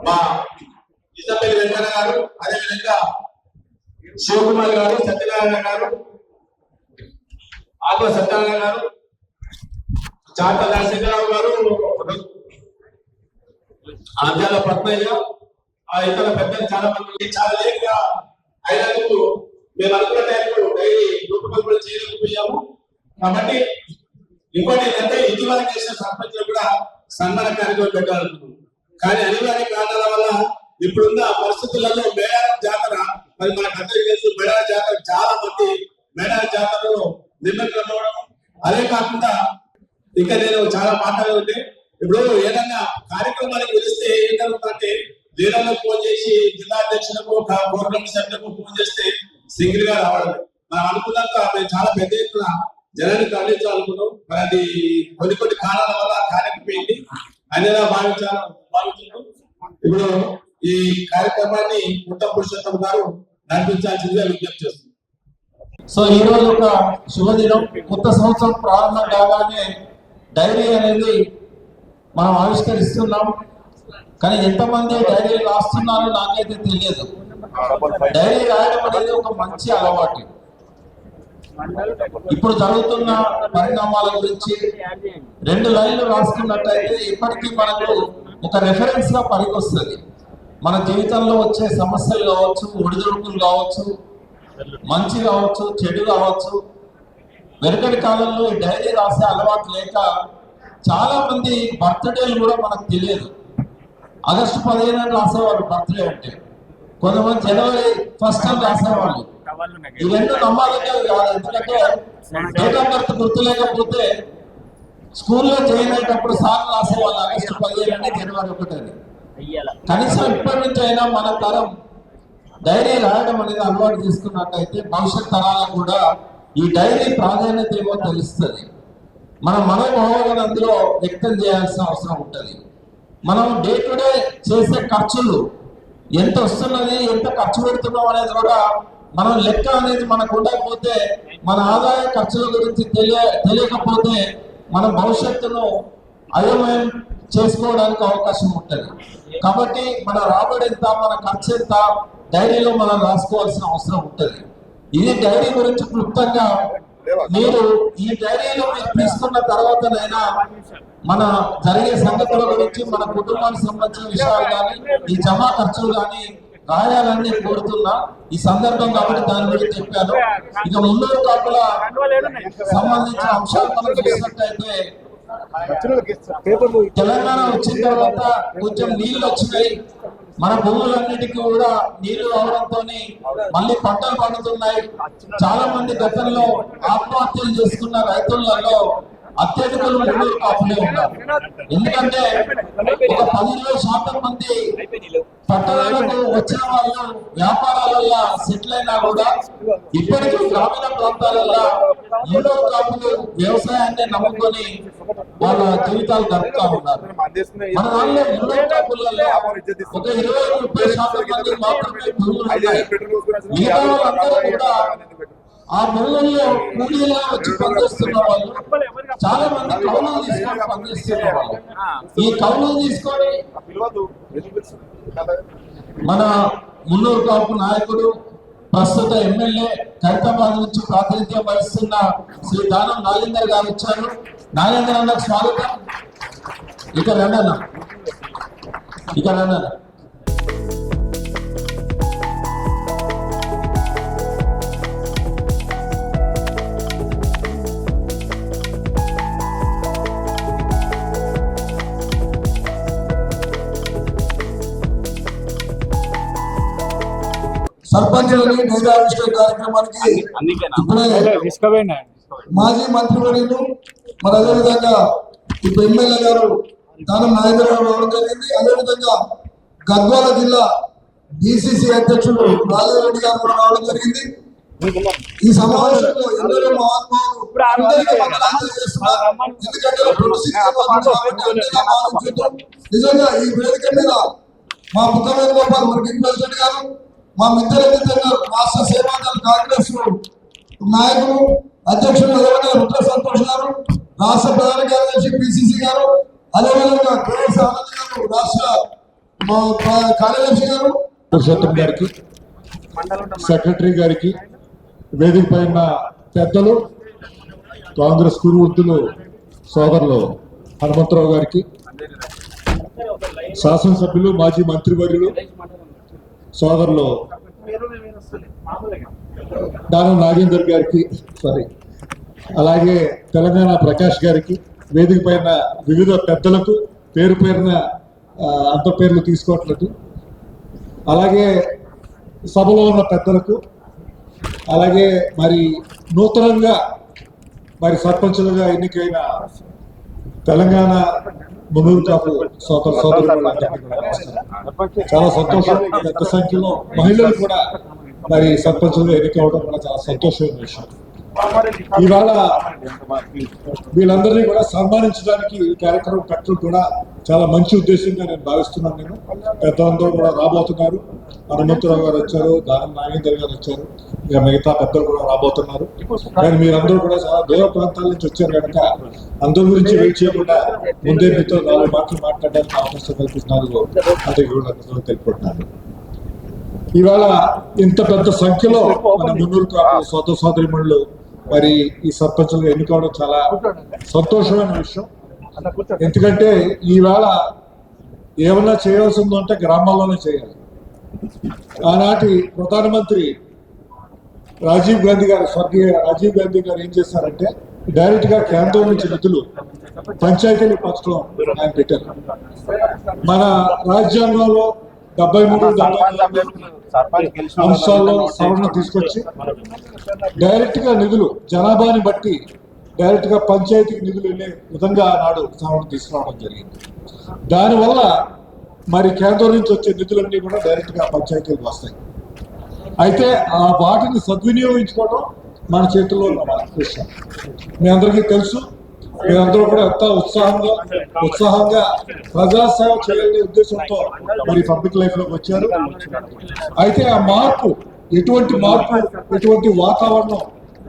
మా ఇసపల్లి వెంకన్న గారు, అదేవిధంగా శివకుమార్ గారు, సత్యనారాయణ గారు, ఆత్మ సత్యనారాయణ గారు, చాట రాజశేఖరరావు గారు, ఆద్యాల పద్మయ్య, ఇతర పెద్దలు చాలా మంది చాలా లేట్గా అయినందుకు మేము అనుకున్న టైంలో డైలీ రూపకల్పన చేయలేకపోయాము. కాబట్టి ఇంకోటి ఏంటంటే ఇటీవల చేసిన సర్పంచులు కూడా సన్మాన కార్యక్రమం పెట్టాలనుకున్నాం. కానీ అనివార్య కారణాల వల్ల ఇప్పుడున్న పరిస్థితులలో మేడారం జాతర, మరి మనకు అందరికీ తెలుసు, మేడారం జాతర చాలా మంది మేడారం జాతరలో నిమగ్నం అవ్వడం. అదే కాకుండా ఇంకా నేను చాలా మాట్లాడుతుంటే ఇప్పుడు ఏదన్నా కార్యక్రమానికి పిలిస్తే ఏం జరుగుతుందంటే లీడర్లకు ఫోన్ చేసి జిల్లా అధ్యక్షులకు కోర్ కమిటీ సభ్యులకు ఫోన్ చేస్తే సింగిల్ గా రావడం. మనం అనుకున్నాక మేము చాలా పెద్ద ఎత్తున జనాన్ని తరలించాలనుకున్నాం. మరి అది కొన్ని కారణాల వల్ల కార్యక్రమం అనేలా భావించారు. ఇప్పుడు ఈ కార్యక్రమాన్ని ఉత్తమ పురుషోత్తం గారు నడిపించాల్సిందిగా విజ్ఞప్తి చేస్తుంది. సో ఈ రోజు ఒక శుభదినం. కొత్త సంవత్సరం ప్రారంభం కాగానే డైరీ అనేది మనం ఆవిష్కరిస్తున్నాం. కానీ ఎంతమంది డైరీ రాస్తున్నారో నాకైతే తెలియదు. డైరీ రాయడం అనేది ఒక మంచి అలవాటు. ఇప్పుడు జరుగుతున్న పరిణామాల గురించి 2 లైన్లు రాసుకున్నట్టయితే ఇప్పటికీ మనకు ఒక రెఫరెన్స్ గా పనికొస్తుంది. మన జీవితంలో వచ్చే సమస్యలు కావచ్చు, ఒడిదుడుకులు కావచ్చు, మంచి కావచ్చు, చెడు కావచ్చు. వెనకటి కాలంలో ఈ డైరీ రాసే అలవాటు లేక చాలా మంది బర్త్డేలు కూడా మనకు తెలియదు. ఆగస్టు 15 రాసేవాళ్ళు బర్త్డే అంటే, కొంతమంది జనవరి 1 రాసేవాళ్ళు. ఈ 2 నమ్మాలంటే కాదు. ఎందుకంటే డేట్ ఆఫ్ బర్త్ గుర్తు లేకపోతే స్కూల్లో జాయిన్ అయ్యేటప్పుడు సార్లు రాసేవాళ్ళు ఆగస్టు 15 అని, జనవరి 1 అని. కనీసం ఇప్పటి నుంచి అయినా మన తరం డైరీ రాయడం అనేది అలవాటు చేసుకున్నట్టయితే భవిష్యత్ తరాలకు కూడా ఈ డైరీ ప్రాధాన్యత ఏమో తెలుస్తుంది. మన మనోభావాలను అందులో వ్యక్తం చేయాల్సిన అవసరం ఉంటుంది. మనం డే టు డే చేసే ఖర్చులు ఎంత వస్తున్నది, ఎంత ఖర్చు పెడుతున్నాం అనేది కూడా మనం లెక్క అనేది మనకు ఉండకపోతే, మన ఆదాయ ఖర్చుల గురించి తెలియకపోతే మన భవిష్యత్తును అయోమయం చేసుకోవడానికి అవకాశం ఉంటుంది. కాబట్టి మన రాబడి ఎంత, మన ఖర్చు ఎంత డైరీలో మనం రాసుకోవాల్సిన అవసరం ఉంటుంది. ఇది డైరీ గురించి క్లుప్తంగా మీరు ఈ డైరీలో మీరు తీసుకున్న తర్వాతనైనా మన జరిగే సంగతుల గురించి, మన కుటుంబానికి సంబంధించిన విషయాలు కానీ, ఈ జమా ఖర్చులు కానీ రాయాలని కోరుతున్నా ఈ సందర్భం. కాబట్టి దాని గురించి చెప్పాను. ఇక ముందు కాపుల సంబంధించిన అంశాలు మనం చూసినట్టయితే తెలంగాణ వచ్చిన తర్వాత కొంచెం నీళ్లు వచ్చినాయి. మన భూములన్నిటికీ కూడా నీళ్లు రావడంతో మళ్ళీ పంటలు పండుతున్నాయి. చాలా మంది గతంలో ఆత్మహత్యలు చేసుకున్న రైతులలో అత్యధికులు మున్నూరు కాపులే ఉన్నారు. ఎందుకంటే ఒక 10-20% మంది పట్టణాలకు వచ్చిన వాళ్ళు వ్యాపారాలలో సెటిల్ అయినా కూడా ఇప్పటికీ గ్రామీణ ప్రాంతాలలో మున్నూరు కాపులు వ్యవసాయాన్ని నమ్ముకొని వాళ్ళ జీవితాలు గడుపుతా ఉన్నారు. మన వాళ్ళు మున్నూరు కాపులలో ఒక 20-30% మంది మాత్రమే భూములు ఉన్నాయి. మిగతా వాళ్ళందరూ కూడా ఆ భూముల్లో కూలీలా వచ్చి పనిచేస్తున్న వాళ్ళు, చాలా మంది కౌలులు తీసుకొని పనిచేస్తున్న వాళ్ళు. ఈ కౌలులు తీసుకొని మన మున్నూరు కాపు నాయకుడు, ప్రస్తుత ఎమ్మెల్యే, ఖైరతాబాద్ నుంచి ప్రాతినిధ్యం వహిస్తున్న శ్రీ దానం నాగేందర్ గారు వచ్చారు. నాగేందర్ అన్నకు స్వాగతం. ఇక రండన్న. సర్పంచులని డైరీ కార్యక్రమానికి మాజీ మంత్రివర్యులు, మరి అదేవిధంగా ఇప్పుడు ఎమ్మెల్యే గారు దానం నాగేంద్ర రావడం జరిగింది. అదేవిధంగా గద్వాల జిల్లా డిసిసి అధ్యక్షుడు రాజారెడ్డి గారు కూడా రావడం జరిగింది. ఈ సమావేశంలో ఎందరో మహానుభావులు నిజంగా ఈ వేదిక మీద మా ముఖ్యమైన గోపాల్ వర్కింగ్ ప్రెసిడెంట్ గారు, మా మిత్రులు రాష్ట్ర సేవాదళ కాంగ్రెస్ నాయకులు, అధ్యక్షుడు రుద్ర సంతోష్ గారు, రాష్ట్ర ప్రధాన కార్యదర్శి పిసిసి గారు, అదేవిధంగా కేఎస్ ఆనంద్ గారు రాష్ట్ర మా కార్యదర్శి గారు పురుషోత్తం గారికి, సెక్రటరీ గారికి, వేదిక పైన పెద్దలు, కాంగ్రెస్ కురువృత్తులు సోదరులు హనుమంతరావు గారికి, శాసనసభ్యులు మాజీ మంత్రివర్యులు సోదరులు దానం నాగేందర్ గారికి, అలాగే తెలంగాణ ప్రకాష్ గారికి, వేదిక పైన వివిధ పెద్దలకు పేరు పేరున అంత పేర్లు తీసుకోవట్లేదు, అలాగే సభలో ఉన్న పెద్దలకు, అలాగే మరి నూతనంగా మరి సర్పంచులుగా ఎన్నికైన తెలంగాణ మునూరు కాపు సోదరులందరికీ కూడా నమస్కారం. చాలా సంతోషం, పెద్ద సంఖ్యలో మహిళలు కూడా మరి సర్పంచులుగా ఎన్నికవడం కూడా చాలా సంతోషమైన విషయం. ఇవాళ వీళ్ళందరినీ కూడా సన్మానించడానికి ఈ కార్యక్రమం పెట్టడం కూడా చాలా మంచి ఉద్దేశంగా నేను భావిస్తున్నాను. నేను పెద్దలందరూ కూడా రాబోతున్నారు. హనుమంతరావు గారు వచ్చారు, దానం నాగేందర్ గారు వచ్చారు, ఇక మిగతా పెద్దలు కూడా రాబోతున్నారు. కానీ మీరందరూ కూడా చాలా దూర ప్రాంతాల నుంచి వచ్చారు కనుక అందరి గురించి వెయిట్ చేయకుండా ముందే మీతో 4 మాటలు మాట్లాడడానికి అవకాశం కల్పిస్తున్నారు అంటే అందరూ తెలుపుకుంటున్నారు. ఇవాళ ఇంత పెద్ద సంఖ్యలో మన మున్నూరు కాపు సోదర సోదరిమణులు మరి ఈ సర్పంచులుగా ఎన్నుకోవడం చాలా సంతోషమైన విషయం. ఎందుకంటే ఈవేళ ఏమన్నా చేయాల్సి ఉందంటే గ్రామాల్లోనే చేయాలి. ఆనాటి ప్రధానమంత్రి రాజీవ్ గాంధీ గారు, స్వర్గీయ రాజీవ్ గాంధీ గారు ఏం చేశారంటే డైరెక్ట్ గా కేంద్రం నుంచి నిధులు పంచాయతీలు పంచడం ఆయన పెట్టారు. మన రాజ్యాంగంలో 73 అంశాల్లో సవరణ తీసుకొచ్చి డైరెక్ట్ గా నిధులు జనాభాని బట్టి డైరెక్ట్ గా పంచాయతీకి నిధులు వెళ్ళే విధంగా ఆనాడు సవరణ తీసుకురావడం జరిగింది. దానివల్ల మరి కేంద్రం నుంచి వచ్చే నిధులన్నీ కూడా డైరెక్ట్ గా పంచాయతీలకు వస్తాయి. అయితే ఆ వాటిని సద్వినియోగించుకోవడం మన చేతుల్లో ఉన్న విషయం. మీ అందరికీ తెలుసు, మీరందరూ కూడా ఎంత ఉత్సాహంగా ప్రజాసేవ చేయాలనే ఉద్దేశంతో మరి పబ్లిక్ లైఫ్ లోకి వచ్చారు. అయితే ఆ మార్పు, ఎటువంటి వాతావరణం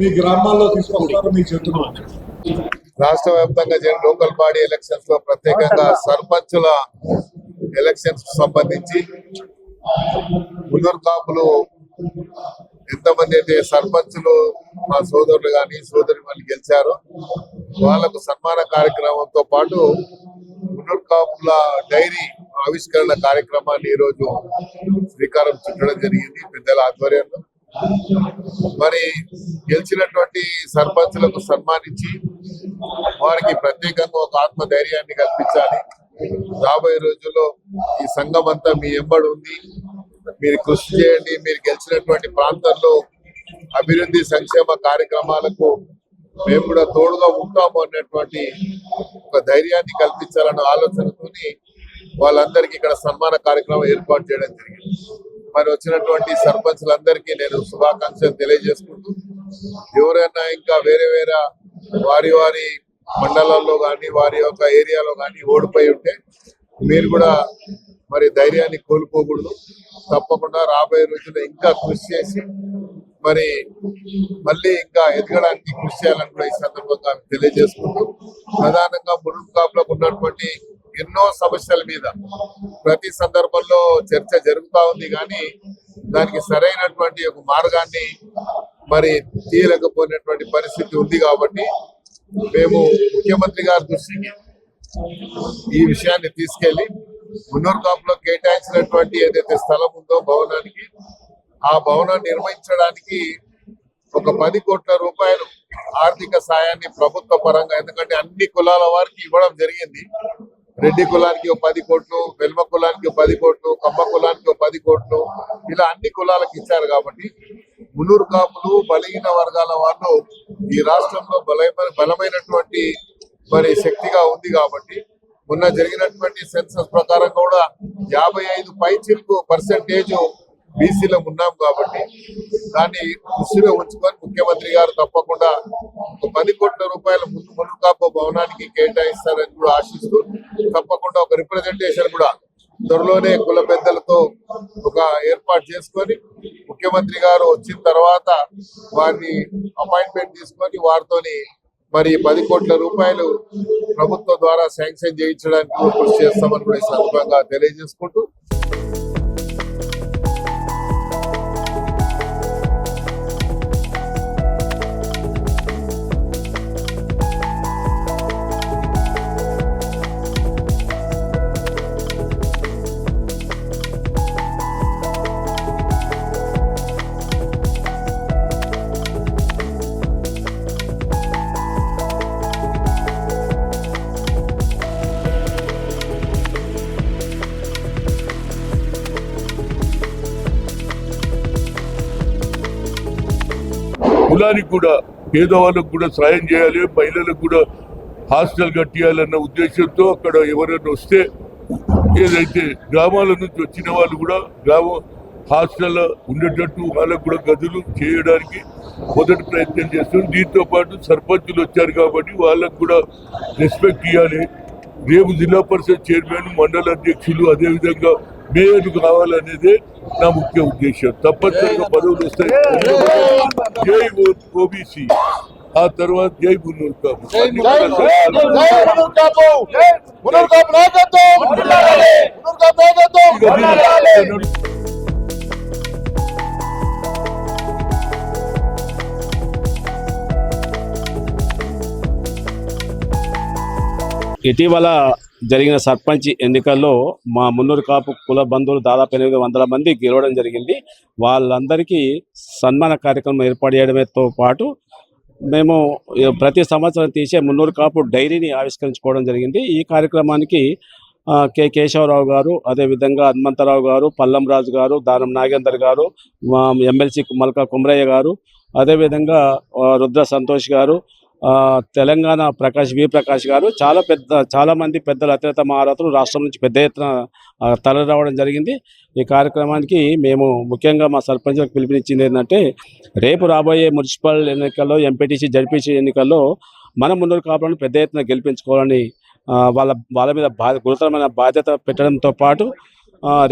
మీ గ్రామాల్లో తీసుకొస్తారో మీ చేతుల్లో. రాష్ట్ర వ్యాప్తంగా జరిగిన లోకల్ బాడీ ఎలక్షన్స్ లో ప్రత్యేకంగా సర్పంచుల ఎలక్షన్స్ సంబంధించి మున్నూరు కాపులు ఎంతమంది అయితే సర్పంచులు మా సోదరులు కానీ సోదరి వాళ్ళు గెలిచారో వాళ్లకు సన్మాన కార్యక్రమంతో పాటు మున్నూరు కాపుల డైరీ ఆవిష్కరణ కార్యక్రమాన్ని ఈరోజు శ్రీకారం చుట్టడం జరిగింది పెద్దల ఆధ్వర్యంలో. మరి గెలిచినటువంటి సర్పంచులకు సన్మానించి వారికి ప్రత్యేకంగా ఒక ఆత్మధైర్యాన్ని కల్పించాలి. రాబోయే రోజుల్లో ఈ సంఘం అంతా మీ ఎంబడి ఉంది, మీరు కృషి చేయండి, మీరు గెలిచినటువంటి ప్రాంతాల్లో అభివృద్ధి సంక్షేమ కార్యక్రమాలకు మేము కూడా తోడుగా ఉంటాము అన్నటువంటి ఒక ధైర్యాన్ని కల్పించాలన్న ఆలోచనతోని వాళ్ళందరికీ ఇక్కడ సన్మాన కార్యక్రమం ఏర్పాటు చేయడం జరిగింది. మరి వచ్చినటువంటి సర్పంచులందరికీ నేను శుభాకాంక్షలు తెలియజేసుకుంటూ, ఎవరైనా ఇంకా వేరే వారి మండలాల్లో కానీ వారి యొక్క ఏరియాలో కానీ ఓడిపోయి ఉంటే మీరు కూడా మరి ధైర్యాన్ని కోల్పోకూడదు. తప్పకుండా రాబోయే రోజుల్లో ఇంకా కృషి చేసి మరి మళ్ళీ ఇంకా ఎదగడానికి కృషి చేయాలని కూడా ఈ సందర్భంగా తెలియజేసుకుంటూ, ప్రధానంగా మున్నూరు కాపులకు ఉన్నటువంటి ఎన్నో సమస్యల మీద ప్రతి సందర్భంలో చర్చ జరుగుతూ ఉంది, కానీ దానికి సరైనటువంటి ఒక మార్గాన్ని మరి తీయలేకపోయినటువంటి పరిస్థితి ఉంది. కాబట్టి మేము ముఖ్యమంత్రి గారి దృష్టికి ఈ విషయాన్ని తీసుకెళ్లి మున్నూరు కాపులో కేటాయించినటువంటి ఏదైతే స్థలం ఉందో భవనానికి, ఆ భవనాన్ని నిర్మించడానికి ఒక 10 కోట్ల రూపాయలు ఆర్థిక సాయాన్ని ప్రభుత్వ పరంగా, ఎందుకంటే అన్ని కులాల వారికి ఇవ్వడం జరిగింది. రెడ్డి కులానికి 10 కోట్లు, వెల్మ కులానికి 10 కోట్లు, కమ్మ కులానికి 10 కోట్లు, ఇలా అన్ని కులాలకు ఇచ్చారు. కాబట్టి మున్నూరు కాపులు బలహీన వర్గాల వాళ్ళు ఈ రాష్ట్రంలో బలమైనటువంటి మరి శక్తిగా ఉంది. కాబట్టి మొన్న జరిగినటువంటి సెన్సస్ ప్రకారం కూడా 55% బీసీలో ఉన్నాం. కాబట్టి దాన్ని దృష్టిలో ఉంచుకొని ముఖ్యమంత్రి గారు తప్పకుండా ఒక 10 కోట్ల రూపాయల మున్నూరు కాపు భవనానికి కేటాయిస్తారని కూడా ఆశిస్తూ, తప్పకుండా ఒక రిప్రజెంటేషన్ కూడా త్వరలోనే కుల పెద్దలతో ఒక ఏర్పాటు చేసుకొని ముఖ్యమంత్రి గారు వచ్చిన తర్వాత వారిని అపాయింట్మెంట్ తీసుకొని వారితోని మరి 10 కోట్ల రూపాయలు ప్రభుత్వం ద్వారా శాంక్షన్ చేయించడానికి కూడా కృషి చేస్తామని కూడా ఈ సందర్భంగా తెలియజేసుకుంటూ కులానికి కూడా పేదవాళ్ళకు కూడా సాయం చేయాలి, మహిళలకు కూడా హాస్టల్ కట్టియాలన్న ఉద్దేశంతో అక్కడ ఎవరైనా వస్తే ఏదైతే గ్రామాల నుంచి వచ్చిన వాళ్ళు కూడా హాస్టల్ ఉండేటట్టు వాళ్ళకు కూడా గదులు చేయడానికి మొదటి ప్రయత్నం చేస్తుంది. దీంతో పాటు సర్పంచులు వచ్చారు కాబట్టి వాళ్ళకు కూడా రెస్పెక్ట్ ఇవ్వాలి. రేపు జిల్లా పరిషత్ చైర్మన్, మండల అధ్యక్షులు, అదేవిధంగా మేయర్ కావాలనేదే నా ముఖ్య ఉద్దేశం. తప్పనిసరిగా పదవులు వస్తాయి. జై ఓబీసీ, ఆ తర్వాత జై మున్నూరు కాపు. ఇటీవల జరిగిన సర్పంచ్ ఎన్నికల్లో మా మున్నూరు కాపు కుల బంధువులు దాదాపు 800 మంది గెలవడం జరిగింది. వాళ్ళందరికీ సన్మాన కార్యక్రమం ఏర్పాటు చేయడంతో పాటు మేము ప్రతి సంవత్సరం తీసే మున్నూరు కాపు డైరీని ఆవిష్కరించుకోవడం జరిగింది. ఈ కార్యక్రమానికి కె కేశవరావు గారు, అదేవిధంగా హనుమంతరావు గారు, పల్లం రాజు గారు, దానం నాగేందర్ గారు, ఎమ్మెల్సీ మల్కా కుమరయ్య గారు, అదేవిధంగా రుద్ర సంతోష్ గారు, తెలంగాణ ప్రకాష్ గారు, చాలా మంది పెద్దలు, అత్యంత మహారథులు రాష్ట్రం నుంచి పెద్ద ఎత్తున తరలి రావడం జరిగింది. ఈ కార్యక్రమానికి మేము ముఖ్యంగా మా సర్పంచ్లకు పిలుపునిచ్చింది ఏంటంటే, రేపు రాబోయే మున్సిపల్ ఎన్నికల్లో, ఎంపీటీసీ, జడ్పీసీ ఎన్నికల్లో మన మున్నూరు కాపులను పెద్ద ఎత్తున గెలిపించుకోవాలని వాళ్ళ మీద గురుతరమైన బాధ్యత పెట్టడంతో పాటు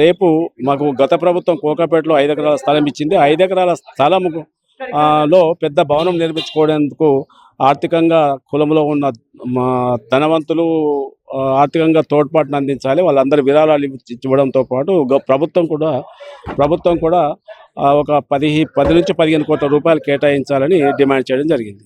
రేపు మాకు గత ప్రభుత్వం కోకాపేటలో 5 ఎకరాల స్థలం ఇచ్చింది. 5 ఎకరాల స్థలం లో పెద్ద భవనం నిర్మించుకోవడానికి ఆర్థికంగా కులంలో ఉన్న ధనవంతులు ఆర్థికంగా తోడ్పాటును అందించాలి. వాళ్ళందరూ విరాళాలు ఇవ్వడంతో పాటు ప్రభుత్వం కూడా ఒక 10 నుంచి 15 కోట్ల రూపాయలు కేటాయించాలని డిమాండ్ చేయడం జరిగింది.